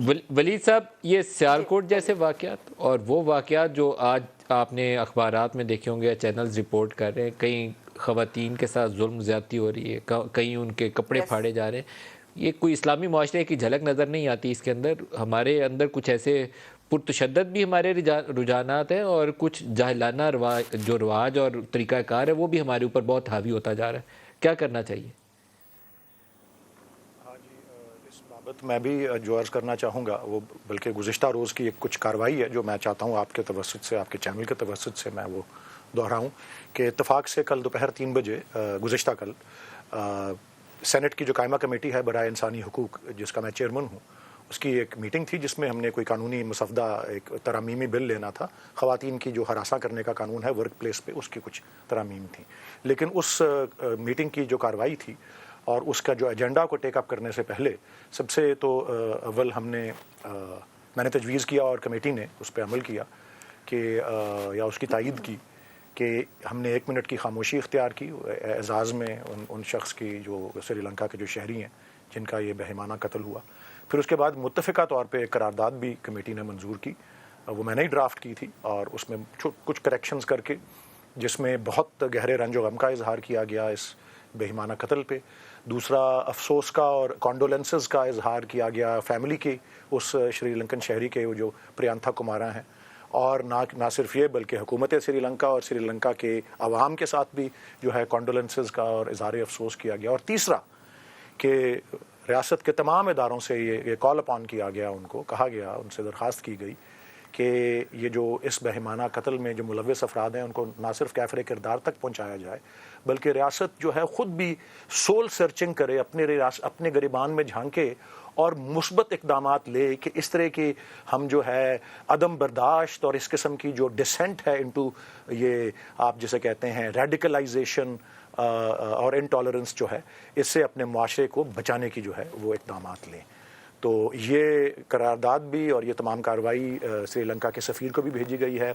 ولید صاحب، یہ سیالکوٹ جیسے واقعات اور وہ واقعات جو آج آپ نے اخبارات میں دیکھے ہوں گے یا چینلز رپورٹ کر رہے ہیں، کئی خواتین کے ساتھ ظلم زیادتی ہو رہی ہے، کہیں ان کے کپڑے پھاڑے جا رہے ہیں، یہ کوئی اسلامی معاشرے کی جھلک نظر نہیں آتی اس کے اندر؟ ہمارے اندر کچھ ایسے پرتشدد بھی ہمارے رجحانات ہیں، اور کچھ جاہلانہ جو رواج اور طریقہ کار ہے وہ بھی ہمارے اوپر بہت حاوی ہوتا جا رہا ہے. کیا کرنا چاہیے؟ اس بابت میں بھی جو عرض کرنا چاہوں گا وہ بلکہ گزشتہ روز کی ایک کچھ کارروائی ہے جو میں چاہتا ہوں آپ کے توسط سے، آپ کے چینل کے توسط سے میں وہ دہراؤں کہ اتفاق سے کل دوپہر 3 بجے گزشتہ کل سینٹ کی جو قائمہ کمیٹی ہے برائے انسانی حقوق، جس کا میں چیئرمین ہوں، اس کی ایک میٹنگ تھی جس میں ہم نے کوئی قانونی مسودہ، ایک ترمیمی بل لینا تھا. خواتین کی جو ہراساں کرنے کا قانون ہے ورک پلیس پہ، اس کی کچھ ترامیم تھی. لیکن اس میٹنگ کی جو کارروائی تھی اور اس کا جو ایجنڈا کو ٹیک اپ کرنے سے پہلے سب سے تو اول میں نے تجویز کیا اور کمیٹی نے اس پہ عمل کیا کہ یا اس کی تائید کی کہ ہم نے 1 منٹ کی خاموشی اختیار کی اعزاز میں ان شخص کی جو سری لنکا کے جو شہری ہیں جن کا یہ بہیمانہ قتل ہوا. پھر اس کے بعد متفقہ طور پہ ایک قرارداد بھی کمیٹی نے منظور کی، وہ میں نے ہی ڈرافٹ کی تھی، اور اس میں کچھ کریکشنز کر کے جس میں بہت گہرے رنج و غم کا اظہار کیا گیا اس بہیمانہ قتل پہ. دوسرا، افسوس کا اور کانڈولنسز کا اظہار کیا گیا فیملی کی اس شری لنکن شہری کے جو پریانتھا کمارا ہیں، اور نہ صرف یہ بلکہ حکومت سری لنکا اور سری لنکا کے عوام کے ساتھ بھی جو ہے کانڈولنسز کا اور اظہار افسوس کیا گیا. اور تیسرا کہ ریاست کے تمام اداروں سے یہ کال اپان کیا گیا، ان کو کہا گیا، ان سے درخواست کی گئی کہ یہ جو اس بہیمانہ قتل میں جو ملوث افراد ہیں ان کو نہ صرف کیفر کردار تک پہنچایا جائے بلکہ ریاست جو ہے خود بھی سول سرچنگ کرے، اپنے گریبان میں جھانکے اور مثبت اقدامات لے کہ اس طرح کی ہم جو ہے عدم برداشت اور اس قسم کی جو ڈسینٹ ہے انٹو یہ آپ جسے کہتے ہیں ریڈیکلائزیشن اور انٹالرنس جو ہے، اس سے اپنے معاشرے کو بچانے کی جو ہے وہ اقدامات لیں. تو یہ قرارداد بھی اور یہ تمام کارروائی سری لنکا کے سفیر کو بھی بھیجی گئی ہے،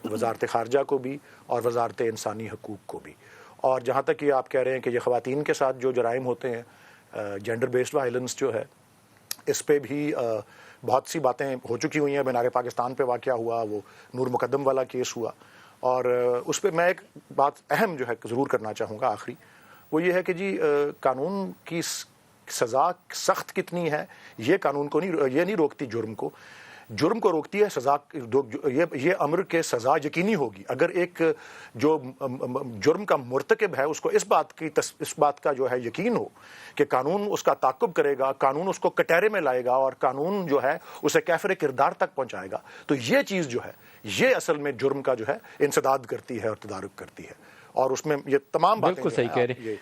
وزارت خارجہ کو بھی اور وزارت انسانی حقوق کو بھی. اور جہاں تک یہ آپ کہہ رہے ہیں کہ یہ خواتین کے ساتھ جو جرائم ہوتے ہیں، جینڈر بیسڈ وائلنس جو ہے، اس پہ بھی بہت سی باتیں ہو چکی ہوئی ہیں. مینار پاکستان پہ واقعہ ہوا، وہ نور مقدم والا کیس ہوا، اور اس پہ میں ایک بات اہم جو ہے ضرور کرنا چاہوں گا آخری، وہ یہ ہے کہ جی قانون کی سزا سخت کتنی ہے یہ قانون کو یہ نہیں روکتی جرم کو روکتی ہے سزا. یہ امر کے سزا یقینی ہوگی اگر ایک جو جرم کا مرتکب ہے اس کو اس بات کا جو ہے یقین ہو کہ قانون اس کا تعاقب کرے گا، قانون اس کو کٹہرے میں لائے گا اور قانون جو ہے اسے کیفر کردار تک پہنچائے گا. تو یہ چیز جو ہے یہ اصل میں جرم کا جو ہے انسداد کرتی ہے اور تدارک کرتی ہے، اور اس میں یہ تمام باتیں بالکل صحیح کہہ رہے ہیں.